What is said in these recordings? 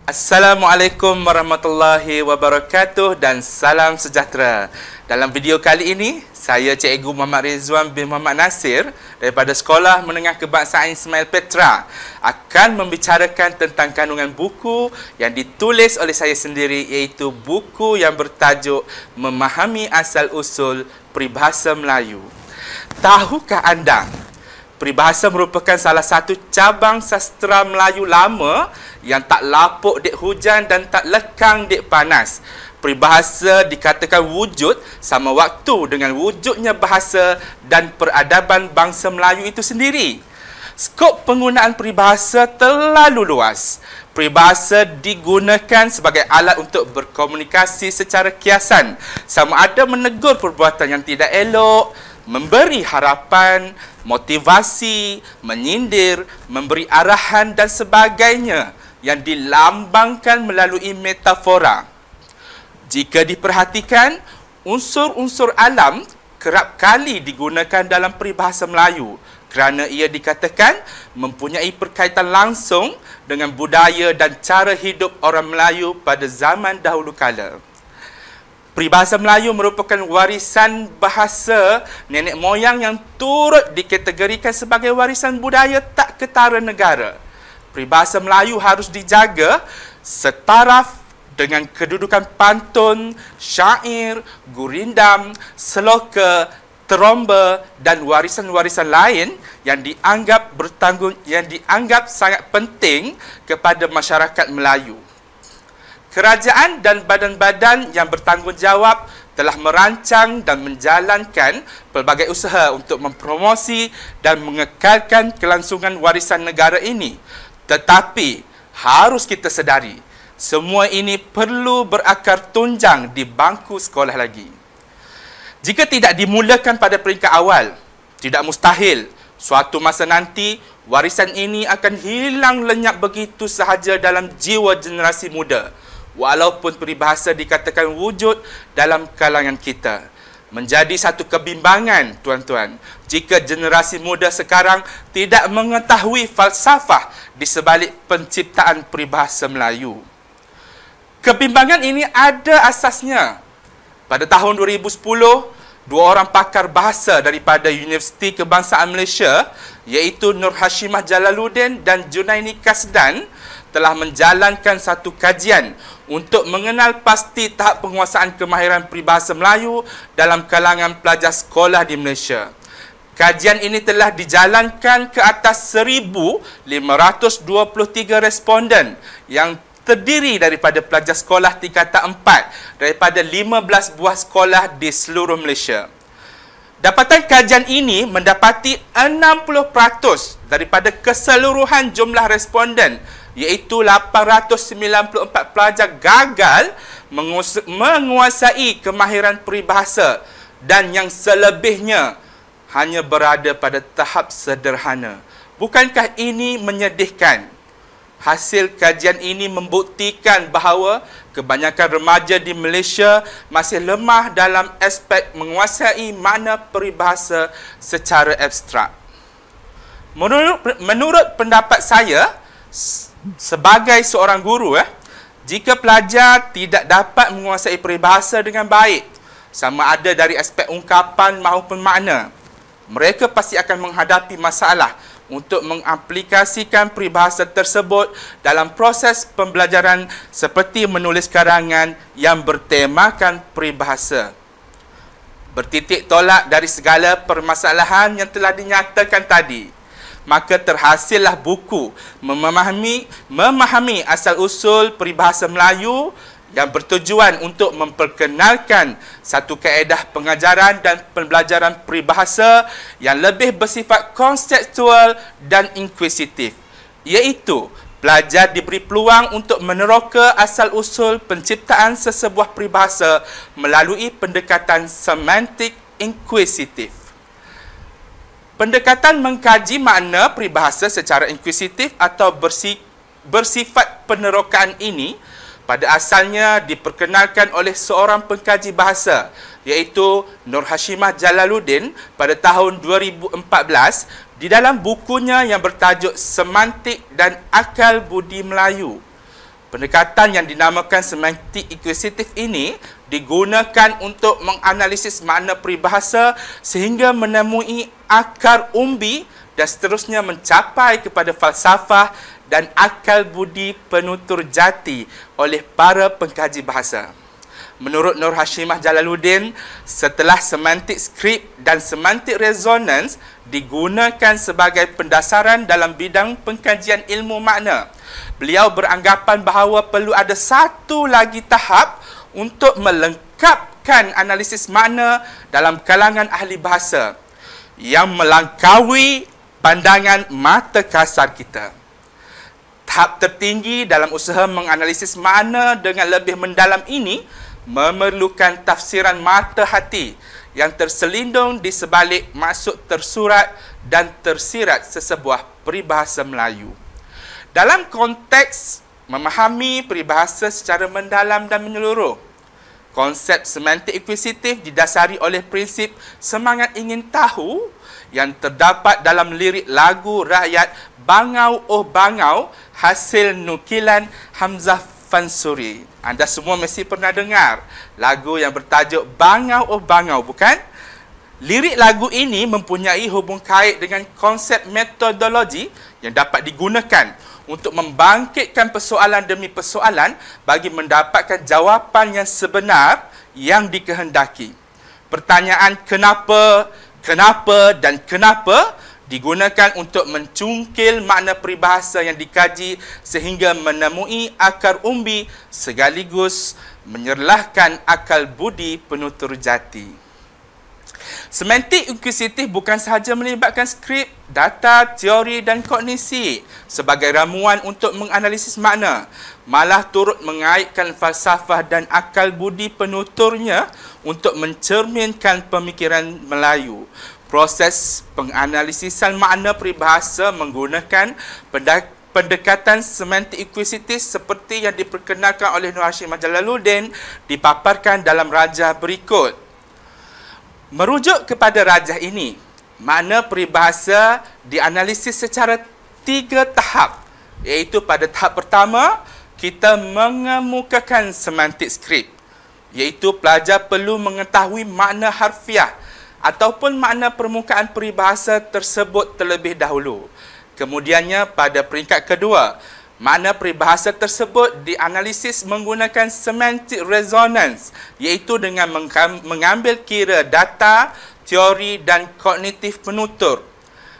Assalamualaikum warahmatullahi wabarakatuh dan salam sejahtera. Dalam video kali ini, saya Cikgu Muhammad Rizwan bin Muhammad Nasir daripada Sekolah Menengah Kebangsaan Ismail Petra akan membicarakan tentang kandungan buku yang ditulis oleh saya sendiri, iaitu buku yang bertajuk Memahami Asal-Usul Peribahasa Melayu. Tahukah anda, peribahasa merupakan salah satu cabang sastra Melayu lama yang tak lapuk dek hujan dan tak lekang dek panas. Peribahasa dikatakan wujud sama waktu dengan wujudnya bahasa dan peradaban bangsa Melayu itu sendiri. Skop penggunaan peribahasa terlalu luas. Peribahasa digunakan sebagai alat untuk berkomunikasi secara kiasan, sama ada menegur perbuatan yang tidak elok, memberi harapan, motivasi, menyindir, memberi arahan dan sebagainya yang dilambangkan melalui metafora. Jika diperhatikan, unsur-unsur alam kerap kali digunakan dalam peribahasa Melayu kerana ia dikatakan mempunyai perkaitan langsung dengan budaya dan cara hidup orang Melayu pada zaman dahulu kala. Peribahasa Melayu merupakan warisan bahasa nenek moyang yang turut dikategorikan sebagai warisan budaya tak ketara negara. Peribahasa Melayu harus dijaga setaraf dengan kedudukan pantun, syair, gurindam, seloka, teromba dan warisan-warisan lain yang dianggap sangat penting kepada masyarakat Melayu. Kerajaan dan badan-badan yang bertanggungjawab telah merancang dan menjalankan pelbagai usaha untuk mempromosi dan mengekalkan kelangsungan warisan negara ini. Tetapi harus kita sedari, semua ini perlu berakar tunjang di bangku sekolah lagi. Jika tidak dimulakan pada peringkat awal, tidak mustahil suatu masa nanti warisan ini akan hilang lenyap begitu sahaja dalam jiwa generasi muda. Walaupun peribahasa dikatakan wujud dalam kalangan kita. Menjadi satu kebimbangan, tuan-tuan, jika generasi muda sekarang tidak mengetahui falsafah di sebalik penciptaan peribahasa Melayu. Kebimbangan ini ada asasnya. Pada tahun 2010, dua orang pakar bahasa daripada Universiti Kebangsaan Malaysia, iaitu Nur Hashimah Jalaluddin dan Junaini Kasdan, telah menjalankan satu kajian untuk mengenal pasti tahap penguasaan kemahiran peribahasa Melayu dalam kalangan pelajar sekolah di Malaysia. Kajian ini telah dijalankan ke atas 1,523 responden yang terdiri daripada pelajar sekolah tingkatan 4 daripada 15 buah sekolah di seluruh Malaysia. Dapatan kajian ini mendapati 60% daripada keseluruhan jumlah responden, iaitu 894 pelajar gagal menguasai kemahiran peribahasa dan yang selebihnya hanya berada pada tahap sederhana. Bukankah ini menyedihkan? Hasil kajian ini membuktikan bahawa kebanyakan remaja di Malaysia masih lemah dalam aspek menguasai makna peribahasa secara abstrak. Menurut pendapat saya, sebagai seorang guru, jika pelajar tidak dapat menguasai peribahasa dengan baik, sama ada dari aspek ungkapan maupun makna, mereka pasti akan menghadapi masalah untuk mengaplikasikan peribahasa tersebut dalam proses pembelajaran seperti menulis karangan yang bertemakan peribahasa. Bertitik tolak dari segala permasalahan yang telah dinyatakan tadi, maka terhasillah buku memahami asal-usul peribahasa Melayu yang bertujuan untuk memperkenalkan satu kaedah pengajaran dan pembelajaran peribahasa yang lebih bersifat konseptual dan inkuisitif, iaitu pelajar diberi peluang untuk meneroka asal-usul penciptaan sesebuah peribahasa melalui pendekatan semantik inkuisitif. Pendekatan mengkaji makna peribahasa secara inkuisitif atau bersifat penerokaan ini pada asalnya diperkenalkan oleh seorang pengkaji bahasa iaitu Nur Hashimah Jalaluddin pada tahun 2014 di dalam bukunya yang bertajuk Semantik dan Akal Budi Melayu. Pendekatan yang dinamakan semantik akuisitif ini digunakan untuk menganalisis makna peribahasa sehingga menemui akar umbi dan seterusnya mencapai kepada falsafah dan akal budi penutur jati oleh para pengkaji bahasa. Menurut Nur Hashimah Jalaluddin, setelah semantik skrip dan semantik resonans digunakan sebagai pendasaran dalam bidang pengkajian ilmu makna, beliau beranggapan bahawa perlu ada satu lagi tahap untuk melengkapkan analisis makna dalam kalangan ahli bahasa yang melangkaui pandangan mata kasar kita. Tahap tertinggi dalam usaha menganalisis makna dengan lebih mendalam ini memerlukan tafsiran mata hati yang terselindung di sebalik maksud tersurat dan tersirat sesebuah peribahasa Melayu. Dalam konteks memahami peribahasa secara mendalam dan menyeluruh, konsep semantik akuisitif didasari oleh prinsip semangat ingin tahu yang terdapat dalam lirik lagu rakyat Bangau Oh Bangau hasil nukilan Hamzah Fansuri. Anda semua mesti pernah dengar lagu yang bertajuk Bangau Oh Bangau, bukan? Lirik lagu ini mempunyai hubung kait dengan konsep metodologi yang dapat digunakan untuk membangkitkan persoalan demi persoalan bagi mendapatkan jawapan yang sebenar yang dikehendaki. Pertanyaan kenapa, kenapa dan kenapa digunakan untuk mencungkil makna peribahasa yang dikaji sehingga menemui akar umbi sekaligus menyerlahkan akal budi penutur jati. Semantik akuisitif bukan sahaja melibatkan skrip, data, teori dan kognisi sebagai ramuan untuk menganalisis makna, malah turut mengaitkan falsafah dan akal budi penuturnya untuk mencerminkan pemikiran Melayu. Proses penganalisisan makna peribahasa menggunakan pendekatan semantik akuisitif seperti yang diperkenalkan oleh Nur Hashimah Jalaluddin dipaparkan dalam rajah berikut. Merujuk kepada rajah ini, makna peribahasa dianalisis secara 3 tahap, iaitu pada tahap pertama, kita mengemukakan semantik skrip, iaitu pelajar perlu mengetahui makna harfiah ataupun makna permukaan peribahasa tersebut terlebih dahulu. Kemudiannya pada peringkat kedua, makna peribahasa tersebut dianalisis menggunakan semantic resonance, iaitu dengan mengambil kira data, teori dan kognitif penutur.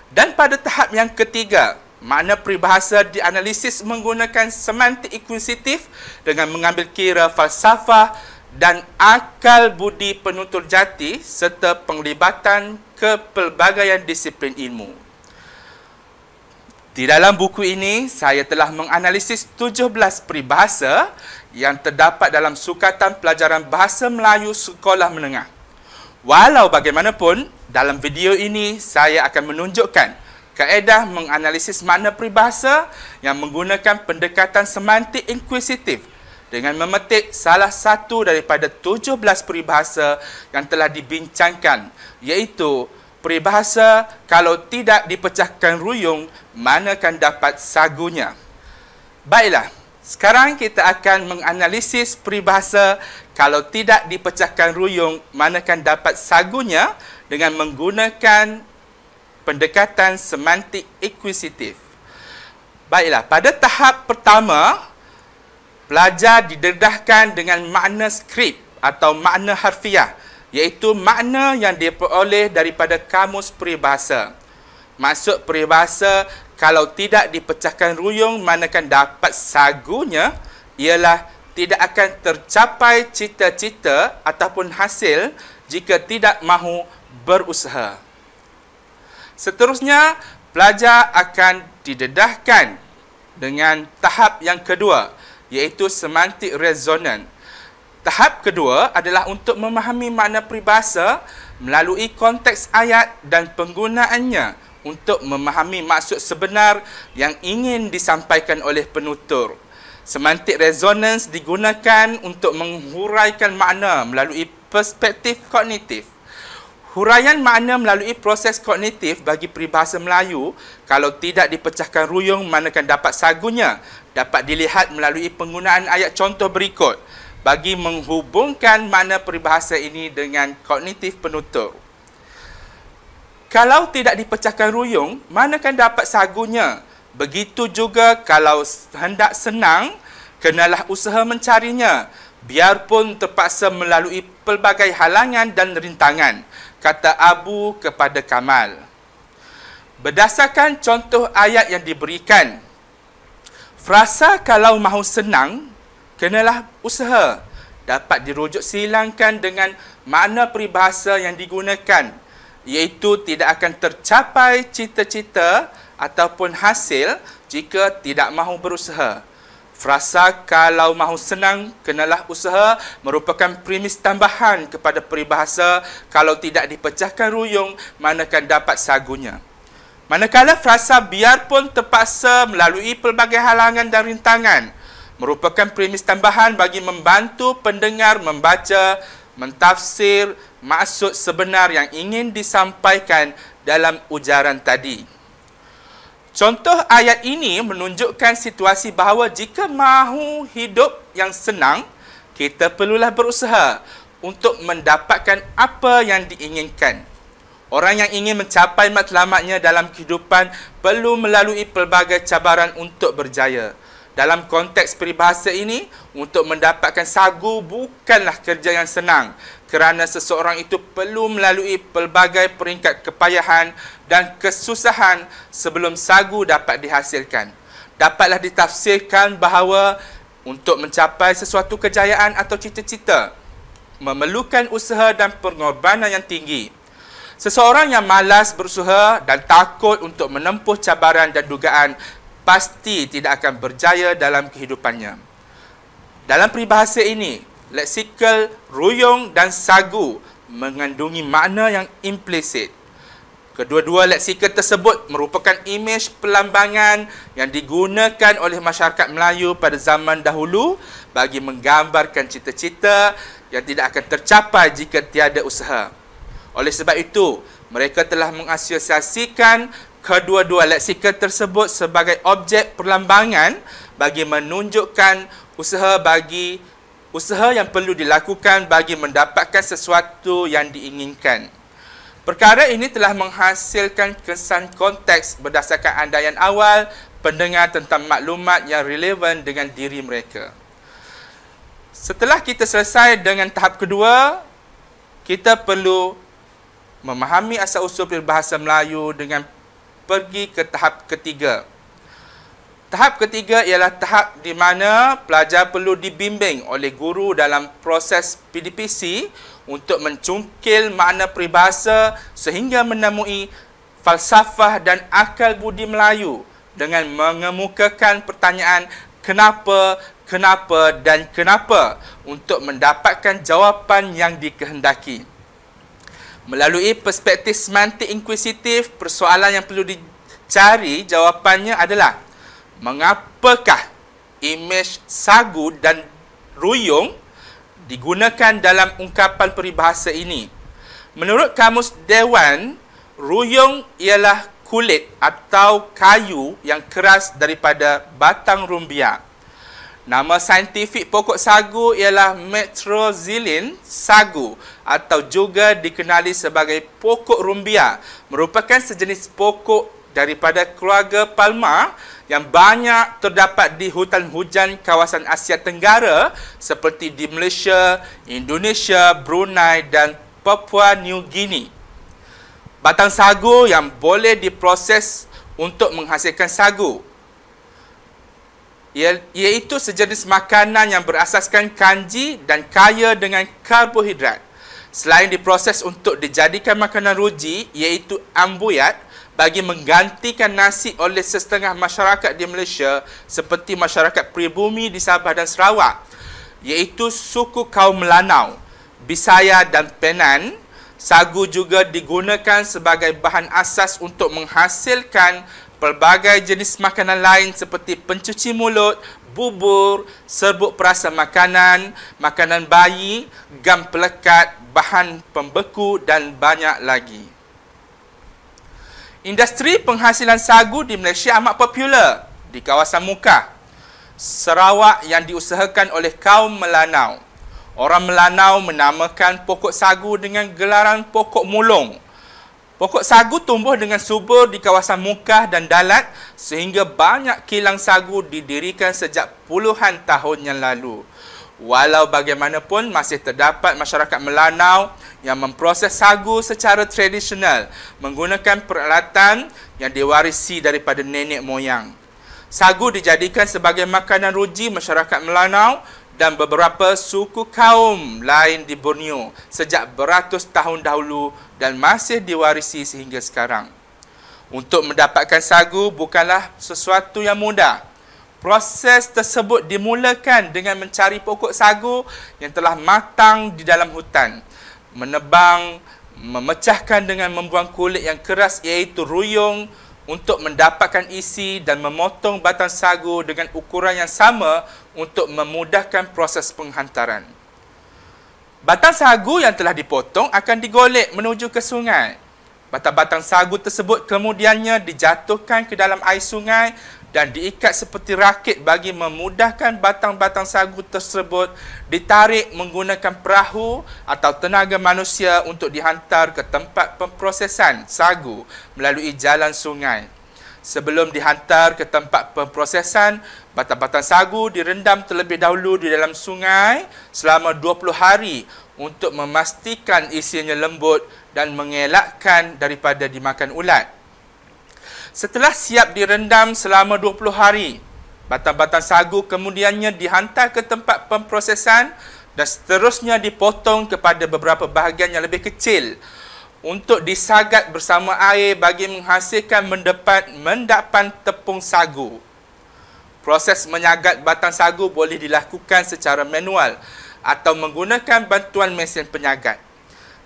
Dan pada tahap yang ketiga, makna peribahasa dianalisis menggunakan semantik akuisitif dengan mengambil kira falsafah dan akal budi penutur jati serta penglibatan kepelbagaian disiplin ilmu. Di dalam buku ini, saya telah menganalisis 17 peribahasa yang terdapat dalam sukatan pelajaran bahasa Melayu sekolah menengah. Walau bagaimanapun, dalam video ini saya akan menunjukkan kaedah menganalisis makna peribahasa yang menggunakan pendekatan semantik akuisitif dengan memetik salah satu daripada 17 peribahasa yang telah dibincangkan, iaitu peribahasa kalau tidak dipecahkan ruyung, manakan dapat sagunya. Baiklah, sekarang kita akan menganalisis peribahasa kalau tidak dipecahkan ruyung, manakan dapat sagunya dengan menggunakan pendekatan semantik akuisitif. Baiklah, pada tahap pertama, pelajar didedahkan dengan makna skrip atau makna harfiah, iaitu makna yang diperoleh daripada kamus peribahasa. Maksud peribahasa kalau tidak dipecahkan ruyung manakan dapat sagunya ialah tidak akan tercapai cita-cita ataupun hasil jika tidak mahu berusaha. Seterusnya, pelajar akan didedahkan dengan tahap yang kedua, iaitu semantik resonan. Tahap kedua adalah untuk memahami makna peribahasa melalui konteks ayat dan penggunaannya untuk memahami maksud sebenar yang ingin disampaikan oleh penutur. Semantik resonance digunakan untuk menghuraikan makna melalui perspektif kognitif. Huraian makna melalui proses kognitif bagi peribahasa Melayu kalau tidak dipecahkan ruyung manakan dapat sagunya dapat dilihat melalui penggunaan ayat contoh berikut bagi menghubungkan makna peribahasa ini dengan kognitif penutur. Kalau tidak dipecahkan ruyung, manakan dapat sagunya. Begitu juga kalau hendak senang, kenalah usaha mencarinya, biarpun terpaksa melalui pelbagai halangan dan rintangan, kata Abu kepada Kamal. Berdasarkan contoh ayat yang diberikan, frasa kalau mahu senang, kenalah usaha dapat dirujuk silangkan dengan makna peribahasa yang digunakan, iaitu tidak akan tercapai cita-cita ataupun hasil jika tidak mahu berusaha. Frasa kalau mahu senang, kenalah usaha merupakan premis tambahan kepada peribahasa kalau tidak dipecahkan ruyung, manakan dapat sagunya. Manakala frasa biarpun terpaksa melalui pelbagai halangan dan rintangan merupakan premis tambahan bagi membantu pendengar membaca, mentafsir maksud sebenar yang ingin disampaikan dalam ujaran tadi. Contoh ayat ini menunjukkan situasi bahawa jika mahu hidup yang senang, kita perlulah berusaha untuk mendapatkan apa yang diinginkan. Orang yang ingin mencapai matlamatnya dalam kehidupan perlu melalui pelbagai cabaran untuk berjaya. Dalam konteks peribahasa ini, untuk mendapatkan sagu bukanlah kerja yang senang kerana seseorang itu perlu melalui pelbagai peringkat kepayahan dan kesusahan sebelum sagu dapat dihasilkan. Dapatlah ditafsirkan bahawa untuk mencapai sesuatu kejayaan atau cita-cita memerlukan usaha dan pengorbanan yang tinggi. Seseorang yang malas berusaha dan takut untuk menempuh cabaran dan dugaan pasti tidak akan berjaya dalam kehidupannya. Dalam peribahasa ini, leksikal ruyung dan sagu mengandungi makna yang implisit. Kedua-dua leksikal tersebut merupakan imej pelambangan yang digunakan oleh masyarakat Melayu pada zaman dahulu bagi menggambarkan cita-cita yang tidak akan tercapai jika tiada usaha. Oleh sebab itu, mereka telah mengasosiasikan kedua-dua leksikal tersebut sebagai objek perlambangan bagi menunjukkan usaha yang perlu dilakukan bagi mendapatkan sesuatu yang diinginkan. Perkara ini telah menghasilkan kesan konteks berdasarkan andaian awal pendengar tentang maklumat yang relevan dengan diri mereka. Setelah kita selesai dengan tahap kedua, kita perlu memahami asal-usul peribahasa Melayu dengan pergi ke tahap ketiga. Tahap ketiga ialah tahap di mana pelajar perlu dibimbing oleh guru dalam proses PDPC untuk mencungkil makna peribahasa sehingga menemui falsafah dan akal budi Melayu dengan mengemukakan pertanyaan kenapa, kenapa dan kenapa untuk mendapatkan jawapan yang dikehendaki. Melalui perspektif semantik inkuisitif, persoalan yang perlu dicari jawapannya adalah mengapakah imej sagu dan ruyung digunakan dalam ungkapan peribahasa ini? Menurut Kamus Dewan, ruyung ialah kulit atau kayu yang keras daripada batang rumbia. Nama saintifik pokok sagu ialah Metrozylin sagu atau juga dikenali sebagai pokok rumbia, merupakan sejenis pokok daripada keluarga palma yang banyak terdapat di hutan hujan kawasan Asia Tenggara seperti di Malaysia, Indonesia, Brunei dan Papua New Guinea. Batang sagu yang boleh diproses untuk menghasilkan sagu, iaitu sejenis makanan yang berasaskan kanji dan kaya dengan karbohidrat. Selain diproses untuk dijadikan makanan ruji, iaitu ambuyat, bagi menggantikan nasi oleh setengah masyarakat di Malaysia seperti masyarakat pribumi di Sabah dan Sarawak, iaitu suku kaum Melanau, Bisaya dan Penan. Sagu juga digunakan sebagai bahan asas untuk menghasilkan pelbagai jenis makanan lain seperti pencuci mulut, bubur, serbuk perasa makanan, makanan bayi, gam pelekat, bahan pembeku dan banyak lagi. Industri penghasilan sagu di Malaysia amat popular di kawasan Mukah, Sarawak yang diusahakan oleh kaum Melanau. Orang Melanau menamakan pokok sagu dengan gelaran pokok mulung. Pokok sagu tumbuh dengan subur di kawasan Mukah dan Dalat sehingga banyak kilang sagu didirikan sejak puluhan tahun yang lalu. Walau bagaimanapun, masih terdapat masyarakat Melanau yang memproses sagu secara tradisional menggunakan peralatan yang diwarisi daripada nenek moyang. Sagu dijadikan sebagai makanan ruji masyarakat Melanau dan beberapa suku kaum lain di Borneo sejak beratus tahun dahulu dan masih diwarisi sehingga sekarang. Untuk mendapatkan sagu bukanlah sesuatu yang mudah. Proses tersebut dimulakan dengan mencari pokok sagu yang telah matang di dalam hutan, menebang, memecahkan dengan membuang kulit yang keras iaitu ruyung untuk mendapatkan isi dan memotong batang sagu dengan ukuran yang sama untuk memudahkan proses penghantaran. Batang sagu yang telah dipotong akan digolek menuju ke sungai. Batang-batang sagu tersebut kemudiannya dijatuhkan ke dalam air sungai dan diikat seperti rakit bagi memudahkan batang-batang sagu tersebut ditarik menggunakan perahu atau tenaga manusia untuk dihantar ke tempat pemprosesan sagu melalui jalan sungai. Sebelum dihantar ke tempat pemprosesan, batang-batang sagu direndam terlebih dahulu di dalam sungai selama 20 hari untuk memastikan isinya lembut dan mengelakkan daripada dimakan ulat. Setelah siap direndam selama 20 hari, batang-batang sagu kemudiannya dihantar ke tempat pemprosesan dan seterusnya dipotong kepada beberapa bahagian yang lebih kecil untuk disagat bersama air bagi menghasilkan mendapan tepung sagu. Proses menyagat batang sagu boleh dilakukan secara manual atau menggunakan bantuan mesin penyagat.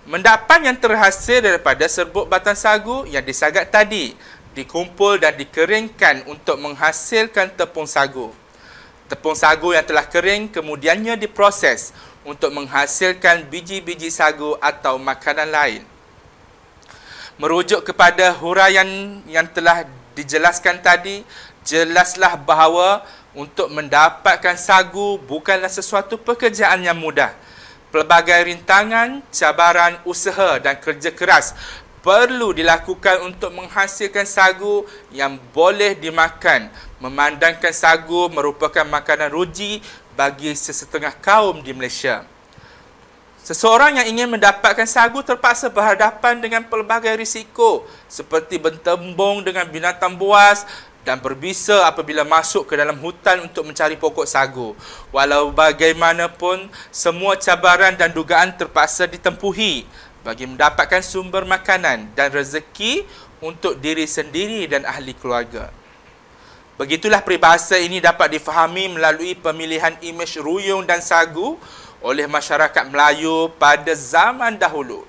Mendapan yang terhasil daripada serbuk batang sagu yang disagat tadi dikumpul dan dikeringkan untuk menghasilkan tepung sagu. Tepung sagu yang telah kering kemudiannya diproses untuk menghasilkan biji-biji sagu atau makanan lain. Merujuk kepada huraian yang telah dijelaskan tadi, jelaslah bahawa untuk mendapatkan sagu bukanlah sesuatu pekerjaan yang mudah. Pelbagai rintangan, cabaran, usaha dan kerja keras perlu dilakukan untuk menghasilkan sagu yang boleh dimakan, memandangkan sagu merupakan makanan ruji bagi sesetengah kaum di Malaysia. Seseorang yang ingin mendapatkan sagu terpaksa berhadapan dengan pelbagai risiko seperti bertembung dengan binatang buas dan berbisa apabila masuk ke dalam hutan untuk mencari pokok sagu. Walau bagaimanapun, semua cabaran dan dugaan terpaksa ditempuhi bagi mendapatkan sumber makanan dan rezeki untuk diri sendiri dan ahli keluarga. Begitulah peribahasa ini dapat difahami melalui pemilihan imej ruyung dan sagu oleh masyarakat Melayu pada zaman dahulu.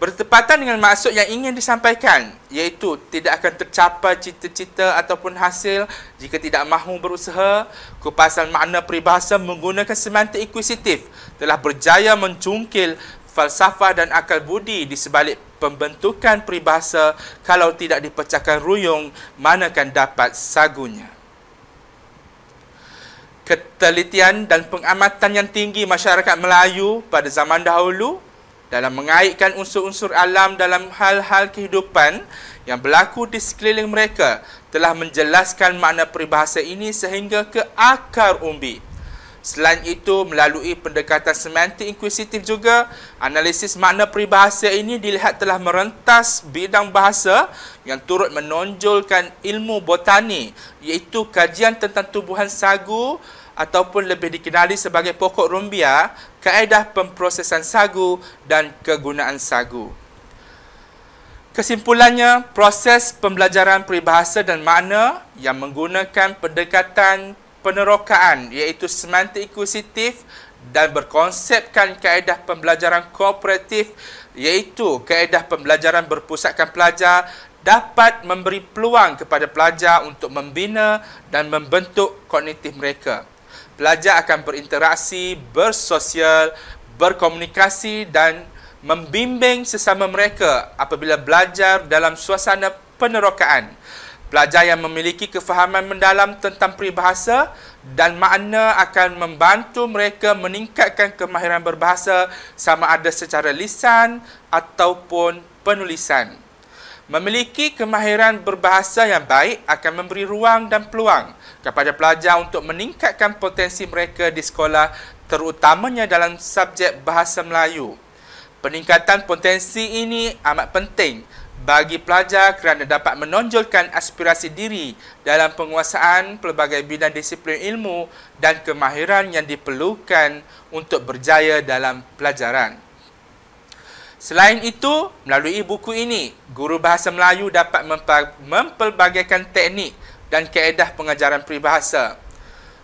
Bertepatan dengan maksud yang ingin disampaikan, iaitu tidak akan tercapai cita-cita ataupun hasil jika tidak mahu berusaha, kupasan makna peribahasa menggunakan semantik inkuisitif telah berjaya mencungkil falsafah dan akal budi di sebalik pembentukan peribahasa kalau tidak dipecahkan ruyung, manakan dapat sagunya. Ketelitian dan pengamatan yang tinggi masyarakat Melayu pada zaman dahulu dalam mengaitkan unsur-unsur alam dalam hal-hal kehidupan yang berlaku di sekeliling mereka telah menjelaskan makna peribahasa ini sehingga ke akar umbi. Selain itu, melalui pendekatan semantik inkuisitif juga, analisis makna peribahasa ini dilihat telah merentas bidang bahasa yang turut menonjolkan ilmu botani, iaitu kajian tentang tumbuhan sagu ataupun lebih dikenali sebagai pokok rumbia, kaedah pemprosesan sagu dan kegunaan sagu. Kesimpulannya, proses pembelajaran peribahasa dan makna yang menggunakan pendekatan penerokaan iaitu semantik inkuisitif dan berkonsepkan kaedah pembelajaran kooperatif iaitu kaedah pembelajaran berpusatkan pelajar dapat memberi peluang kepada pelajar untuk membina dan membentuk kognitif mereka. Pelajar akan berinteraksi, bersosial, berkomunikasi dan membimbing sesama mereka apabila belajar dalam suasana penerokaan. Pelajar yang memiliki kefahaman mendalam tentang peribahasa dan makna akan membantu mereka meningkatkan kemahiran berbahasa sama ada secara lisan ataupun penulisan. Memiliki kemahiran berbahasa yang baik akan memberi ruang dan peluang kepada pelajar untuk meningkatkan potensi mereka di sekolah, terutamanya dalam subjek bahasa Melayu. Peningkatan potensi ini amat penting bagi pelajar kerana dapat menonjolkan aspirasi diri dalam penguasaan pelbagai bidang disiplin ilmu dan kemahiran yang diperlukan untuk berjaya dalam pelajaran. Selain itu, melalui buku ini, guru bahasa Melayu dapat mempelbagaikan teknik dan kaedah pengajaran peribahasa.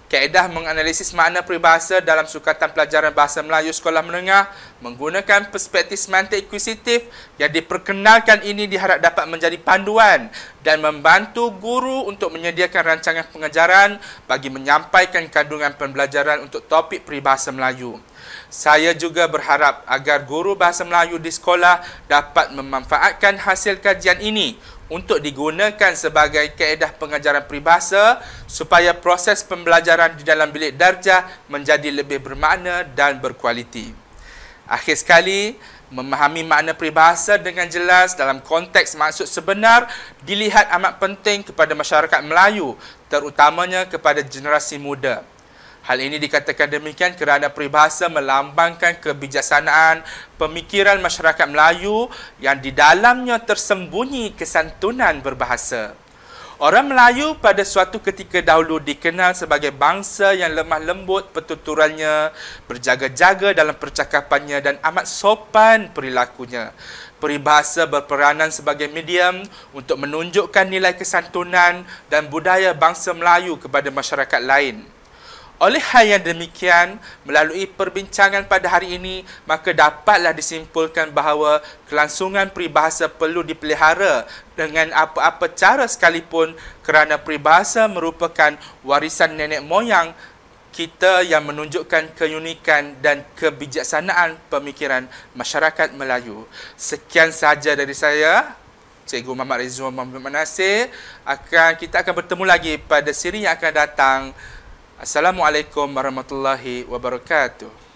Kaedah menganalisis makna peribahasa dalam sukatan pelajaran bahasa Melayu sekolah menengah menggunakan perspektif semantik akuisitif yang diperkenalkan ini diharap dapat menjadi panduan dan membantu guru untuk menyediakan rancangan pengajaran bagi menyampaikan kandungan pembelajaran untuk topik peribahasa Melayu. Saya juga berharap agar guru bahasa Melayu di sekolah dapat memanfaatkan hasil kajian ini untuk digunakan sebagai kaedah pengajaran peribahasa supaya proses pembelajaran di dalam bilik darjah menjadi lebih bermakna dan berkualiti. Akhir sekali, memahami makna peribahasa dengan jelas dalam konteks maksud sebenar dilihat amat penting kepada masyarakat Melayu, terutamanya kepada generasi muda. Hal ini dikatakan demikian kerana peribahasa melambangkan kebijaksanaan pemikiran masyarakat Melayu yang di dalamnya tersembunyi kesantunan berbahasa. Orang Melayu pada suatu ketika dahulu dikenal sebagai bangsa yang lemah lembut pertuturannya, berjaga-jaga dalam percakapannya dan amat sopan perilakunya. Peribahasa berperanan sebagai medium untuk menunjukkan nilai kesantunan dan budaya bangsa Melayu kepada masyarakat lain. Oleh hal yang demikian, melalui perbincangan pada hari ini, maka dapatlah disimpulkan bahawa kelangsungan peribahasa perlu dipelihara dengan apa-apa cara sekalipun kerana peribahasa merupakan warisan nenek moyang kita yang menunjukkan keunikan dan kebijaksanaan pemikiran masyarakat Melayu. Sekian sahaja dari saya, Cikgu Muhammad Rizwan Muhammad Nasir. Kita akan bertemu lagi pada siri yang akan datang. Assalamualaikum warahmatullahi wabarakatuh.